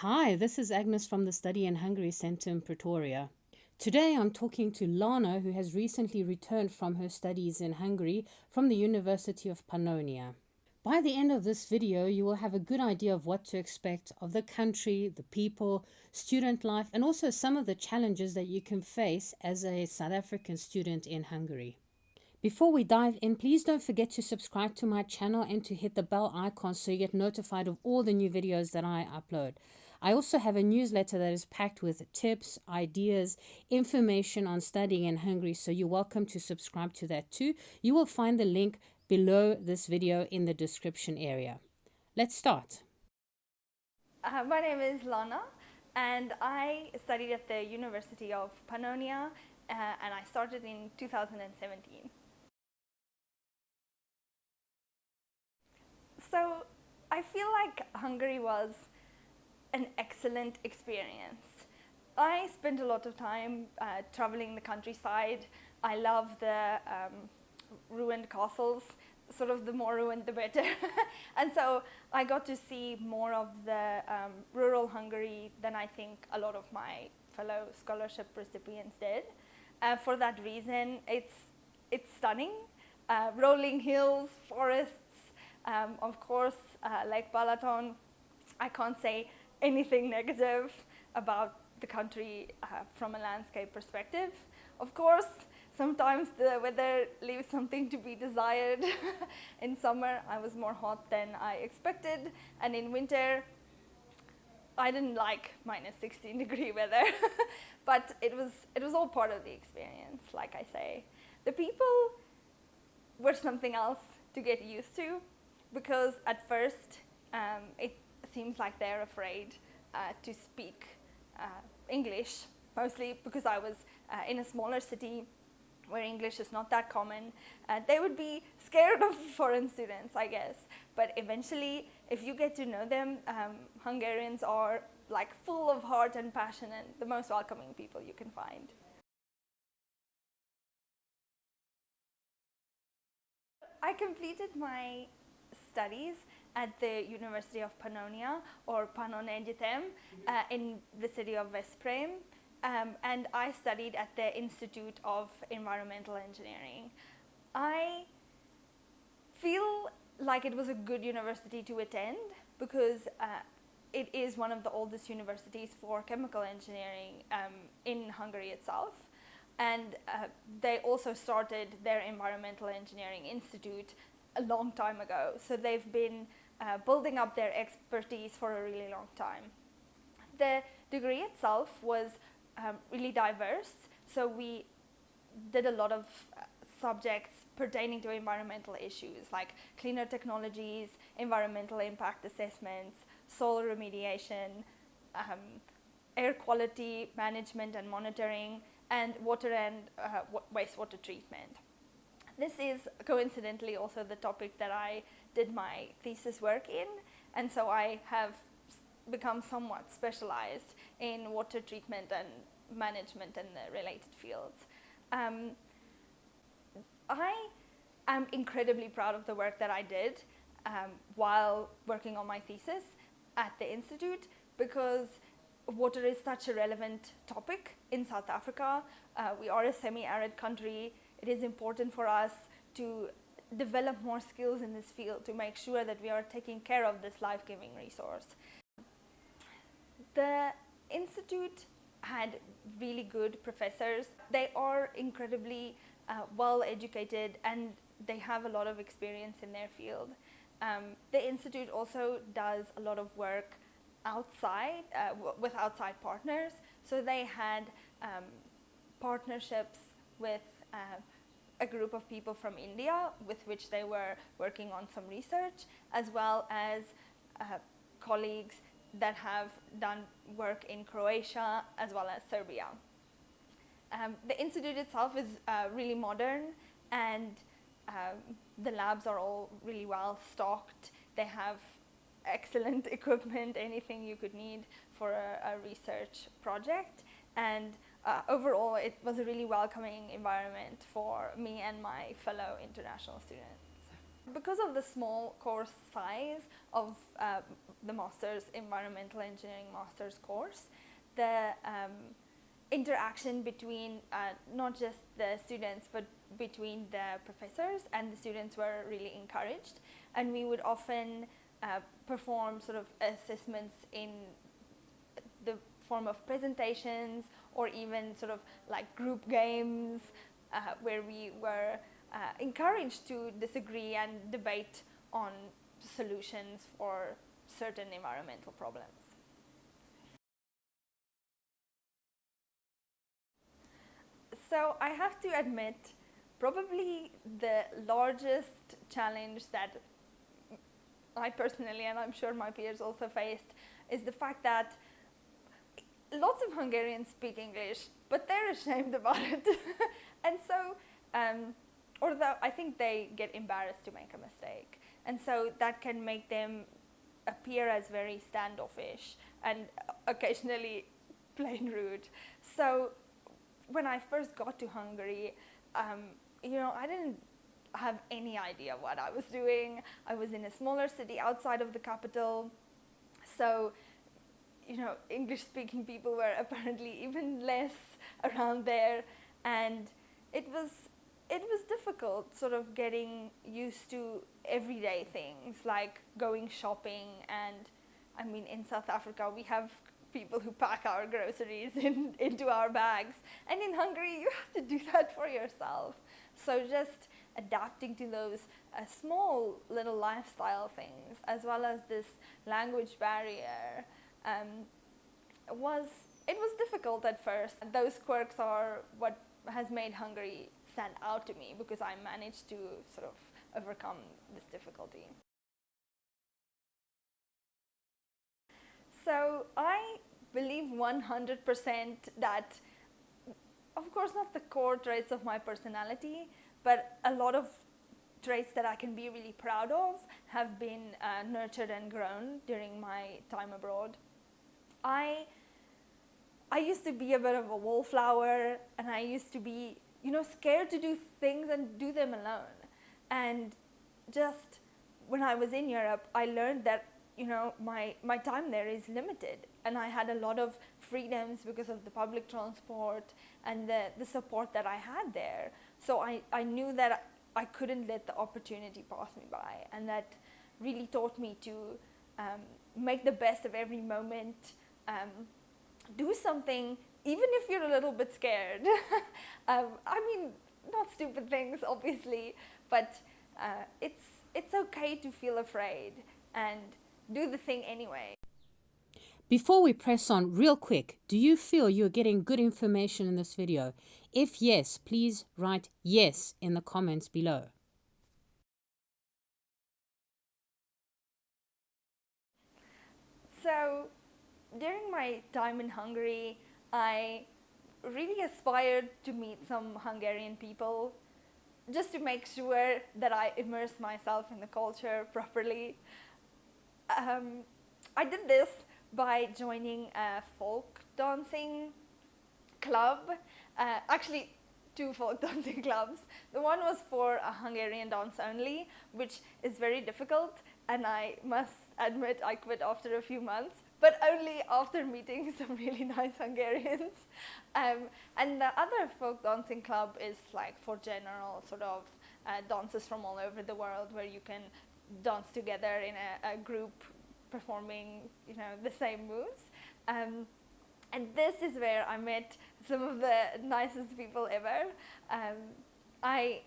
Hi, this is Agnes from the Study in Hungary Centre in Pretoria. Today I'm talking to Lana, who has recently returned from her studies in Hungary from the University of Pannonia. By the end of this video, you will have a good idea of what to expect of the country, the people, student life, and also some of the challenges that you can face as a South African student in Hungary. Before we dive in, please don't forget to subscribe to my channel and to hit the bell icon so you get notified of all the new videos that I upload. I also have a newsletter that is packed with tips, ideas, information on studying in Hungary, so you're welcome to subscribe to that too. You will find the link below this video in the description area. Let's start. My name is Lana, and I studied at the University of Pannonia, and I started in 2017. So I feel like Hungary was an excellent experience. I spent a lot of time traveling the countryside. I love the ruined castles, sort of the more ruined the better. And so I got to see more of the rural Hungary than I think a lot of my fellow scholarship recipients did. For that reason, it's stunning. Rolling hills, forests, of course, Lake Balaton. I can't say anything negative about the country from a landscape perspective. Of course, sometimes the weather leaves something to be desired. In summer, I was more hot than I expected, and in winter, I didn't like minus 16-degree weather. But it was all part of the experience, like I say. The people were something else to get used to, because at first it seems like they're afraid to speak English, mostly because I was in a smaller city where English is not that common. They would be scared of foreign students, I guess. But eventually, if you get to know them, Hungarians are like full of heart and passion and the most welcoming people you can find. I completed my studies at the University of Pannonia, or Pannon in the city of Veszprém, and I studied at the Institute of Environmental Engineering. I feel like it was a good university to attend because it is one of the oldest universities for chemical engineering in Hungary itself. And they also started their environmental engineering institute a long time ago. So they've been building up their expertise for a really long time. The degree itself was really diverse. So we did a lot of subjects pertaining to environmental issues like cleaner technologies, environmental impact assessments, soil remediation, air quality management and monitoring, and water and wastewater treatment. This is coincidentally also the topic that I did my thesis work in, and so I have become somewhat specialized in water treatment and management and the related fields. I am incredibly proud of the work that I did while working on my thesis at the Institute, because water is such a relevant topic in South Africa. We are a semi-arid country. It is important for us to develop more skills in this field to make sure that we are taking care of this life-giving resource. The Institute had really good professors. They are incredibly well educated and they have a lot of experience in their field. The Institute also does a lot of work outside with outside partners. So they had partnerships with a group of people from India with which they were working on some research, as well as colleagues that have done work in Croatia as well as Serbia. The institute itself is really modern, and the labs are all really well stocked. They have excellent equipment, anything you could need for a research project, and overall it was a really welcoming environment for me and my fellow international students. Because of the small course size of the master's environmental engineering master's course, the interaction between not just the students but between the professors and the students were really encouraged, and we would often perform sort of assessments in the form of presentations or even sort of like group games where we were encouraged to disagree and debate on solutions for certain environmental problems. So I have to admit, probably the largest challenge that I personally, and I'm sure my peers also faced, is the fact that lots of Hungarians speak English, but they're ashamed about it. And so, although I think they get embarrassed to make a mistake, and so that can make them appear as very standoffish and occasionally plain rude. So when I first got to Hungary, I didn't have any idea what I was doing. I was in a smaller city outside of the capital, so English-speaking people were apparently even less around there, and it was difficult sort of getting used to everyday things like going shopping. And I mean, in South Africa we have people who pack our groceries into our bags, and in Hungary you have to do that for yourself. So just adapting to those small little lifestyle things, as well as this language barrier, was difficult at first. Those quirks are what has made Hungary stand out to me, because I managed to sort of overcome this difficulty. So I believe 100% that, of course, not the core traits of my personality, but a lot of traits that I can be really proud of have been nurtured and grown during my time abroad. I used to be a bit of a wallflower, and I used to be, scared to do things and do them alone. And just when I was in Europe, I learned that, my time there is limited, and I had a lot of freedoms because of the public transport and the support that I had there. So I knew that I couldn't let the opportunity pass me by, and that really taught me to make the best of every moment, do something even if you're a little bit scared. I mean, not stupid things, obviously, but it's okay to feel afraid and do the thing anyway. Before we press on, real quick, do you feel you're getting good information in this video? If yes, please write yes in the comments below. So during my time in Hungary, I really aspired to meet some Hungarian people, just to make sure that I immerse myself in the culture properly. I did this by joining a folk dancing club, actually two folk dancing clubs. The one was for a Hungarian dance only, which is very difficult, and I must admit I quit after a few months, but only after meeting some really nice Hungarians. And the other folk dancing club is like for general sort of dancers from all over the world, where you can dance together in a group performing, the same moves. And this is where I met some of the nicest people ever. I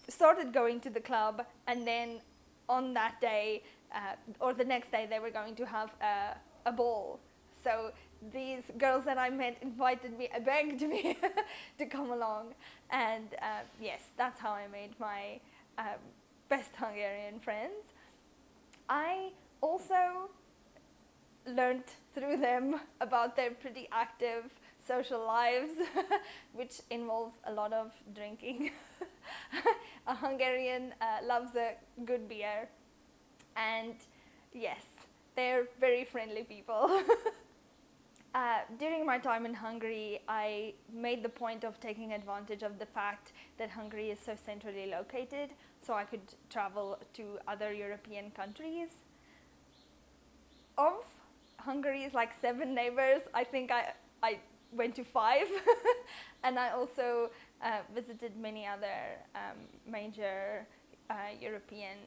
started going to the club, and then on that day, or the next day, they were going to have a ball. So these girls that I met invited me, begged me to come along. And yes, that's how I made my best Hungarian friends. I also learned through them about their pretty active social lives, which involves a lot of drinking. A Hungarian loves a good beer, and yes, they're very friendly people. During my time in Hungary, I made the point of taking advantage of the fact that Hungary is so centrally located. so I could travel to other European countries. Of Hungary's like 7 neighbors, I think I went to 5 and I also visited many other major European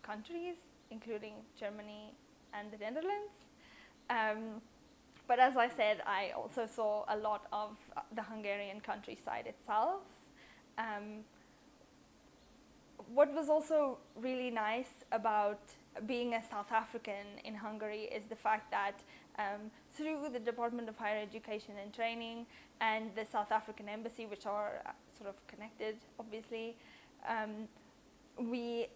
countries, including Germany and the Netherlands. But as I said, I also saw a lot of the Hungarian countryside itself. What was also really nice about being a South African in Hungary is the fact that through the Department of Higher Education and Training and the South African Embassy, which are sort of connected, obviously, we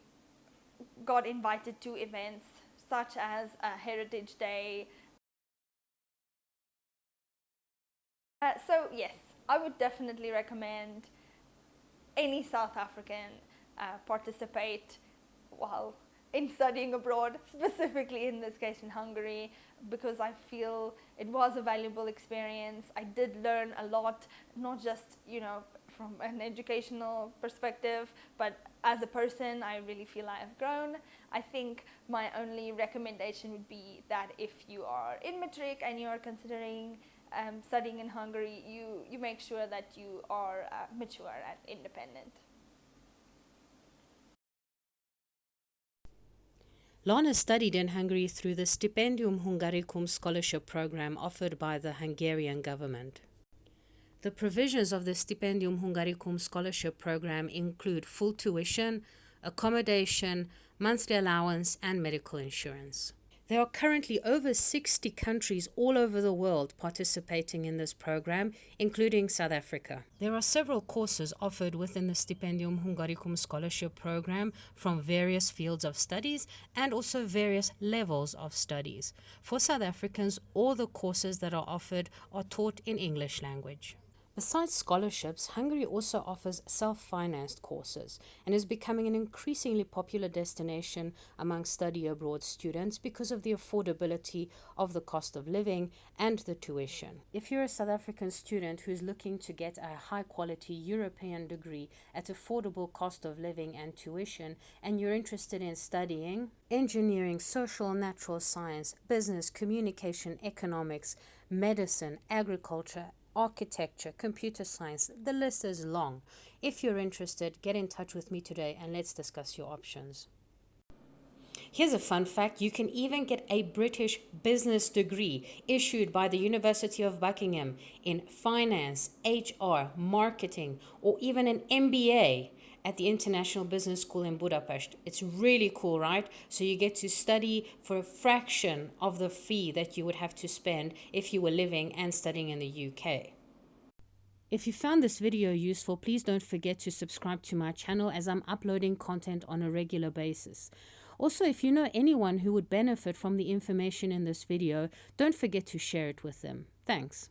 got invited to events such as Heritage Day. So yes, I would definitely recommend any South African participate while in studying abroad, specifically in this case in Hungary, because I feel it was a valuable experience. I did learn a lot, not just, from an educational perspective, but as a person, I really feel I have grown. I think my only recommendation would be that if you are in matric and you are considering studying in Hungary, you make sure that you are mature and independent. Lana studied in Hungary through the Stipendium Hungaricum scholarship program offered by the Hungarian government. The provisions of the Stipendium Hungaricum scholarship program include full tuition, accommodation, monthly allowance, and medical insurance. There are currently over 60 countries all over the world participating in this program, including South Africa. There are several courses offered within the Stipendium Hungaricum scholarship program from various fields of studies and also various levels of studies. For South Africans, all the courses that are offered are taught in English language. Besides scholarships, Hungary also offers self-financed courses and is becoming an increasingly popular destination among study abroad students because of the affordability of the cost of living and the tuition. If you're a South African student who is looking to get a high-quality European degree at affordable cost of living and tuition, and you're interested in studying engineering, social, natural science, business, communication, economics, medicine, agriculture, architecture, computer science, the list is long. If you're interested, get in touch with me today and let's discuss your options. Here's a fun fact: you can even get a British business degree issued by the University of Buckingham in finance, HR, marketing, or even an MBA at the International Business School in Budapest. It's really cool, right? So you get to study for a fraction of the fee that you would have to spend if you were living and studying in the UK. If you found this video useful, please don't forget to subscribe to my channel as I'm uploading content on a regular basis. Also, if you know anyone who would benefit from the information in this video, don't forget to share it with them. Thanks.